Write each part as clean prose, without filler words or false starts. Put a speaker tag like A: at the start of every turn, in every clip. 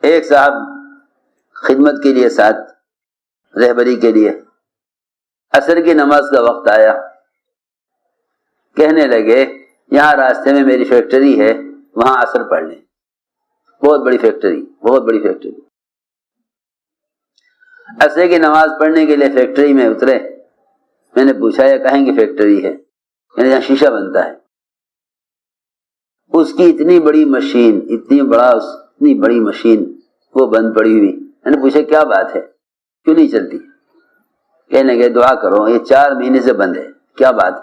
A: ایک صاحب خدمت کے لیے ساتھ رہبری کے لیے، عصر کی نماز کا وقت آیا، کہنے لگے یہاں راستے میں میری فیکٹری ہے، وہاں عصر پڑھ لیں۔ بہت بڑی فیکٹری۔ عصر کی نماز پڑھنے کے لیے فیکٹری میں اترے۔ میں نے پوچھا یہ کہیں کی فیکٹری ہے؟ یعنی یہاں شیشہ بنتا ہے۔ اس کی اتنی بڑی مشین وہ بند پڑی ہوئی۔ میں نے پوچھا کیا بات ہے، کیوں نہیں چلتی؟ کہنے لگے دعا کرو، یہ 4 مہینے سے بند ہے۔ کیا بات؟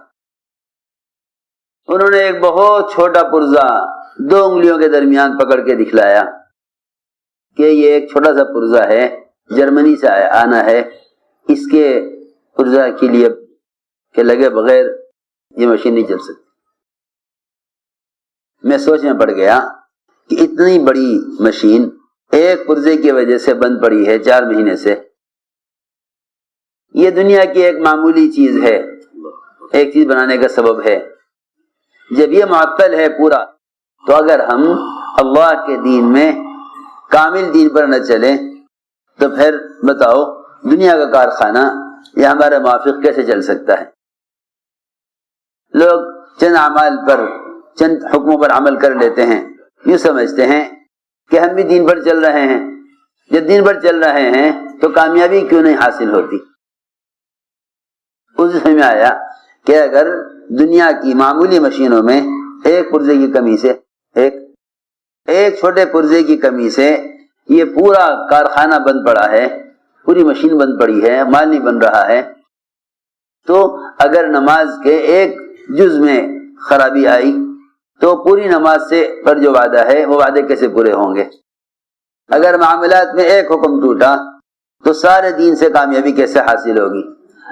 A: انہوں نے ایک بہت چھوٹا پرزہ 2 انگلیوں کے درمیان پکڑ کے دکھلایا کہ یہ ایک چھوٹا سا پرزہ ہے، جرمنی سے آنا ہے، اس کے پرزہ کے لیے کہ لگے بغیر یہ مشین نہیں چل سکتی۔ میں سوچ میں پڑ گیا کہ اتنی بڑی مشین ایک پرزے کی وجہ سے بند پڑی ہے 4 مہینے سے۔ یہ دنیا کی ایک معمولی چیز ہے، ایک چیز بنانے کا سبب ہے۔ جب یہ معطل ہے پورا، تو اگر ہم اللہ کے دین میں کامل دین پر نہ چلیں تو پھر بتاؤ دنیا کا کارخانہ یہ ہمارے موافق کیسے چل سکتا ہے؟ لوگ چند اعمال پر، چند حکموں پر عمل کر لیتے ہیں، یوں سمجھتے ہیں کہ ہم بھی دین پر چل رہے ہیں۔ جب دین پر چل رہے ہیں تو کامیابی کیوں نہیں حاصل ہوتی؟ اس سمجھ میں آیا کہ اگر دنیا کی معمولی مشینوں میں ایک پرزے کی کمی سے، ایک چھوٹے پرزے کی کمی سے یہ پورا کارخانہ بند پڑا ہے، پوری مشین بند پڑی ہے، مال نہیں بن رہا ہے، تو اگر نماز کے ایک جز میں خرابی آئی تو پوری نماز سے پر جو وعدہ ہے وہ وعدے کیسے پورے ہوں گے؟ اگر معاملات میں ایک حکم ٹوٹا تو سارے دین سے کامیابی کیسے حاصل ہوگی؟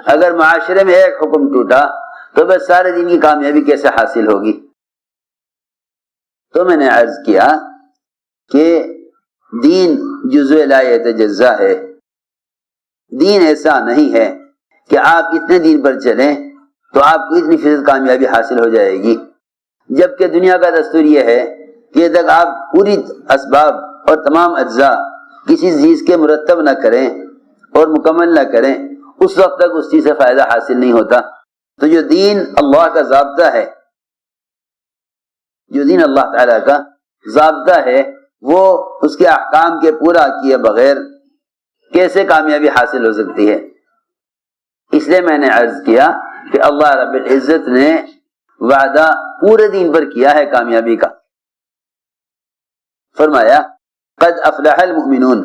A: اگر معاشرے میں ایک حکم ٹوٹا تو بس سارے دین کی کامیابی کیسے حاصل ہوگی؟ تو میں نے عرض کیا کہ دین جزء لا یتجزا ہے۔ دین ایسا نہیں ہے کہ آپ اتنے دین پر چلیں تو آپ کو اتنی فیصد کامیابی حاصل ہو جائے گی، جبکہ دنیا کا دستور یہ ہے کہ جب آپ پوری اسباب اور تمام اجزاء کسی چیز کے مرتب نہ کریں اور مکمل نہ کریں، اس وقت تک اس چیز سے فائدہ حاصل نہیں ہوتا۔ تو جو دین اللہ کا ضابطہ ہے، جو دین اللہ تعالیٰ کا ضابطہ ہے، وہ اس کے احکام کے پورا کیے بغیر کیسے کامیابی حاصل ہو سکتی ہے؟ اس لیے میں نے عرض کیا کہ اللہ رب العزت نے وعدہ پورے دین پر کیا ہے کامیابی کا۔ فرمایا قد افلح المؤمنون،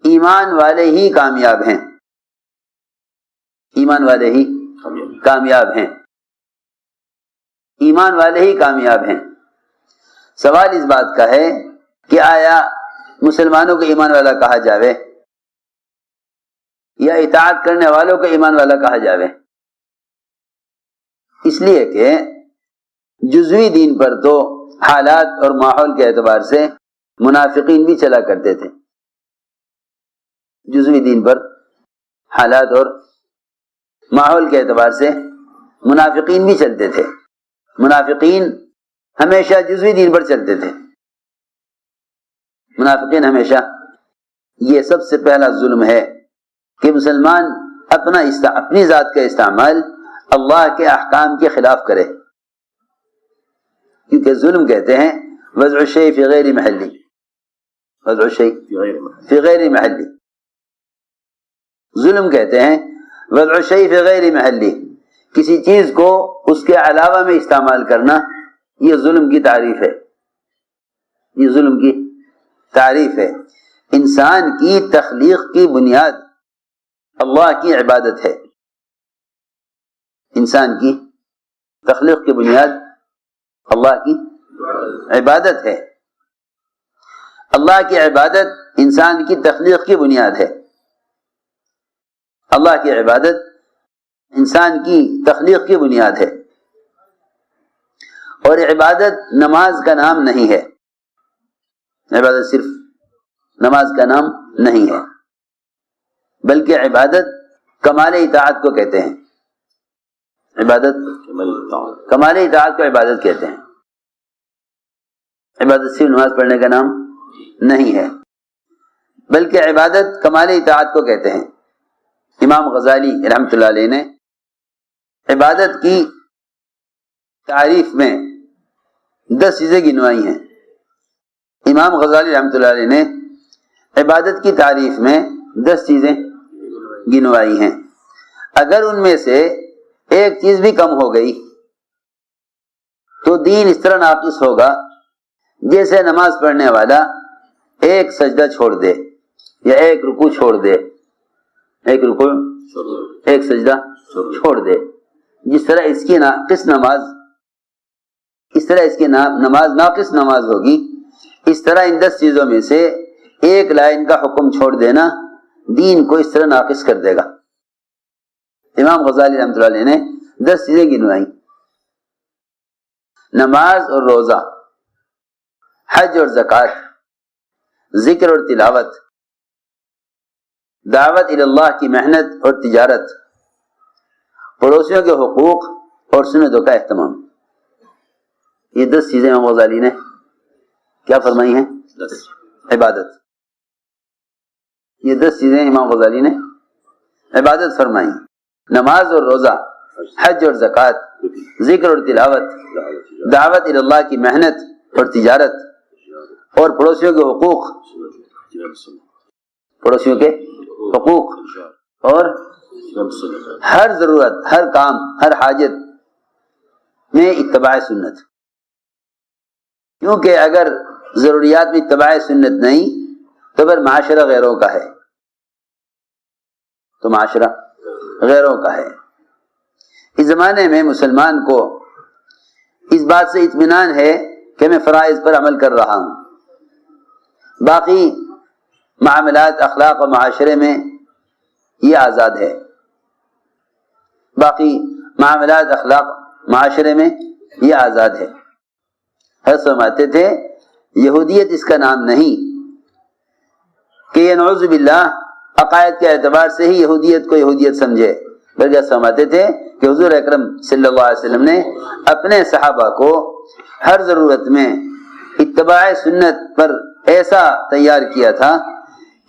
A: ایمان والے ہی کامیاب ہیں، ایمان والے ہی کامیاب ہیں، ایمان والے ہی کامیاب ہیں۔ سوال اس بات کا ہے کہ آیا مسلمانوں کو ایمان والا کہا جاوے یا اطاعت کرنے والوں کو ایمان والا کہا جاوے؟ اس لیے کہ جزوی دین پر تو حالات اور ماحول کے اعتبار سے منافقین بھی چلا کرتے تھے۔ جزوی دین پر حالات اور ماحول کے اعتبار سے منافقین بھی چلتے تھے۔ منافقین ہمیشہ جزوی دین پر چلتے تھے۔ منافقین ہمیشہ، یہ سب سے پہلا ظلم ہے کہ مسلمان اپنی ذات کا استعمال اللہ کے احکام کے خلاف کرے، کیونکہ ظلم کہتے ہیں وضع الشیء فی غیر محلی، وضع الشیء فی غیر محلی، ظلم کہتے ہیں وضع الشیء فی غیر محلی، کسی چیز کو اس کے علاوہ میں استعمال کرنا، یہ ظلم کی تعریف ہے، یہ ظلم کی تعریف ہے۔ انسان کی تخلیق کی بنیاد اللہ کی عبادت ہے، انسان کی تخلیق کی بنیاد اللہ کی عبادت ہے، اللہ کی عبادت انسان کی تخلیق کی بنیاد ہے، اللہ کی عبادت انسان کی تخلیق کی بنیاد ہے۔ اور عبادت نماز کا نام نہیں ہے، عبادت صرف نماز کا نام نہیں ہے، بلکہ عبادت کمال اطاعت کو کہتے ہیں، عبادت کمال اطاعت کو عبادت کہتے ہیں۔ عبادت صرف نماز پڑھنے کا نام نہیں ہے، بلکہ عبادت کمال اطاعت کو کہتے ہیں۔ امام غزالی رحمۃ اللہ علیہ نے عبادت کی تعریف میں 10 چیزیں گنوائی ہیں۔ امام غزالی رحمۃ اللہ علیہ نے عبادت کی تعریف میں 10 چیزیں گنوائی ہیں۔ اگر ان میں سے ایک چیز بھی کم ہو گئی تو دین اس طرح ناقص ہوگا جیسے نماز پڑھنے والا ایک سجدہ چھوڑ دے یا ایک رکوع چھوڑ دے، ایک سجدہ چھوڑ دے۔ جس طرح اس کی نماز ناقص نماز ہوگی، اس طرح ان 10 چیزوں میں سے ایک لائن کا حکم چھوڑ دینا دین کو اس طرح ناقص کر دے گا۔ امام غزالی رحمۃ اللہ علیہ نے 10 چیزیں گنوائی: نماز اور روزہ، حج اور زکوٰۃ، ذکر اور تلاوت، دعوت اللہ کی محنت اور تجارت، پڑوسیوں کے حقوق اور سنتوں کا اہتمام۔ یہ 10 چیزیں امام غزالی نے کیا فرمائی ہیں؟ عبادت۔ یہ 10 چیزیں امام غزالی نے عبادت فرمائی: نماز اور روزہ، حج اور زکوٰۃ، ذکر اور تلاوت، دعوت اللہ کی محنت اور تجارت، اور پڑوسیوں کے حقوق اور ہر ضرورت، ہر کام، ہر حاجت میں اتباع سنت۔ کیونکہ اگر ضروریات میں اتباع سنت نہیں تو پھر معاشرہ غیروں کا ہے، اس زمانے میں مسلمان کو اس بات سے اطمینان ہے کہ میں فرائض پر عمل کر رہا ہوں، باقی معاملات، اخلاق و معاشرے میں یہ آزاد ہے، حضرت فرماتے تھے یہودیت اس کا نام نہیں کہ یہ نعوذ باللہ عقائد کے اعتبار سے ہی یہودیت کو یہودیت سمجھے، بلکہ فرماتے تھے کہ حضور اکرم صلی اللہ علیہ وسلم نے اپنے صحابہ کو ہر ضرورت میں اتباع سنت پر ایسا تیار کیا تھا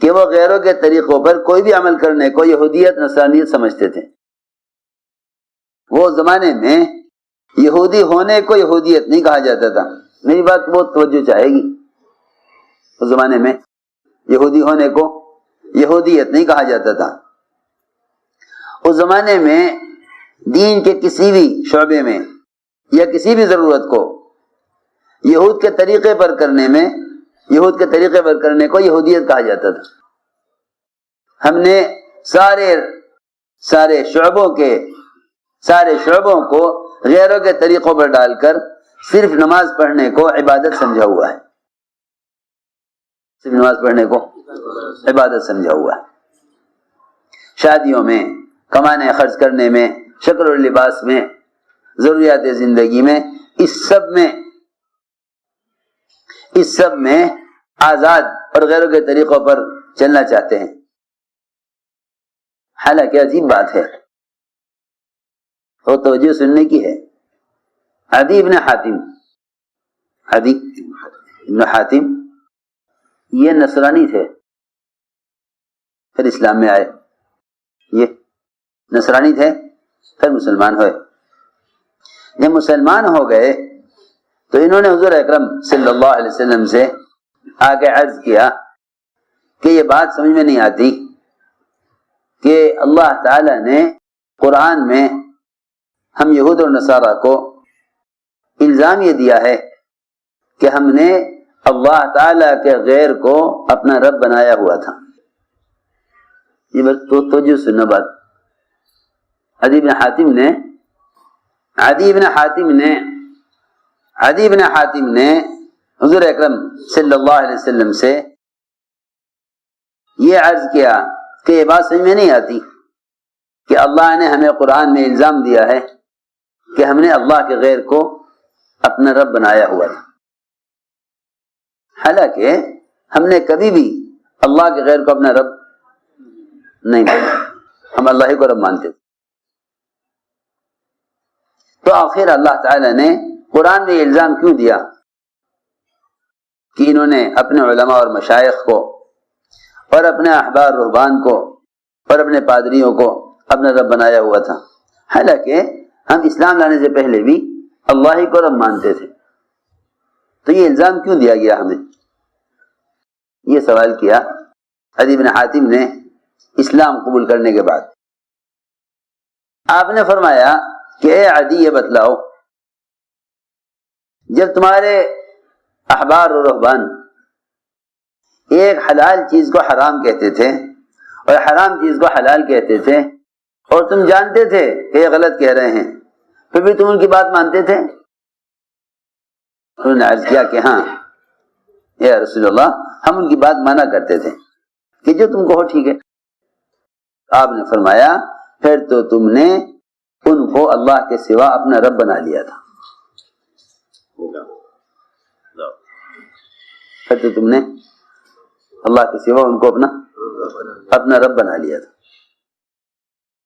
A: کہ وہ غیروں کے طریقوں پر کوئی بھی عمل کرنے کو یہودیت، نصرانیت سمجھتے تھے۔ وہ زمانے میں یہودی ہونے کو یہودیت نہیں کہا جاتا تھا، میری بات بہت توجہ چاہے گی، اس زمانے میں یہودی ہونے کو یہودیت نہیں کہا جاتا تھا۔ اس زمانے میں دین کے کسی بھی شعبے میں یا کسی بھی ضرورت کو یہود کے طریقے پر کرنے کو یہودیت کہا جاتا تھا۔ ہم نے سارے شعبوں کو غیروں کے طریقوں پر ڈال کر صرف نماز پڑھنے کو عبادت سمجھا ہوا ہے، شادیوں میں، کمانے خرچ کرنے میں، شکل اور لباس میں، ضروریات زندگی میں، اس سب میں آزاد اور غیروں کے طریقوں پر چلنا چاہتے ہیں۔ حالانکہ عجیب بات ہے اور توجہ سننے کی ہے، عدی ابن حاتم یہ نصرانی تھے، پھر اسلام میں آئے، یہ نصرانی تھے پھر مسلمان ہوئے۔ جب مسلمان ہو گئے تو انہوں نے حضور اکرم صلی اللہ علیہ وسلم سے آ کے عرض کیا کہ یہ بات سمجھ میں نہیں آتی کہ اللہ تعالی نے قرآن میں ہم یہود اور نصارہ کو الزام یہ دیا ہے کہ ہم نے اللہ تعالی کے غیر کو اپنا رب بنایا ہوا تھا۔ یہ بس توجہ سننا بات۔ عدی ابن حاتم نے حضور اکرم صلی اللہ علیہ وسلم سے یہ عرض کیا کہ یہ بات سمجھ میں نہیں آتی کہ اللہ نے ہمیں قرآن میں الزام دیا ہے کہ ہم نے اللہ کے غیر کو اپنا رب بنایا ہوا تھا، حالانکہ ہم نے کبھی بھی اللہ کے غیر کو اپنا رب نہیں مانا، ہم اللہ ہی کو رب مانتے تھے۔ تو آخر اللہ تعالی نے قرآن میں الزام کیوں دیا کہ کہ انہوں نے اپنے علماء اور مشائخ کو اور اپنے احبار رہبان کو اور اپنے پادریوں کو اپنا رب بنایا ہوا تھا، حالانکہ ہم اسلام لانے سے پہلے بھی اللہ ہی کو رب مانتے تھے، تو یہ الزام کیوں دیا گیا ہمیں؟ یہ سوال کیا عدی بن حاتم نے اسلام قبول کرنے کے بعد۔ آپ نے فرمایا کہ اے عدی، یہ بتلاؤ، جب تمہارے احبار و رہبان ایک حلال چیز کو حرام کہتے تھے اور حرام چیز کو حلال کہتے تھے اور تم جانتے تھے کہ یہ غلط کہہ رہے ہیں، پھر بھی تم ان کی بات مانتے تھے؟ انہوں نے عرض کیا کہ ہاں یا رسول اللہ، ہم ان کی بات مانا کرتے تھے کہ جو تم کہو ٹھیک ہے۔ آپ نے فرمایا پھر تو تم نے ان کو اللہ کے سوا اپنا رب بنا لیا تھا، پھر تو تم نے اللہ کے سوا ان کو اپنا رب بنا لیا تھا۔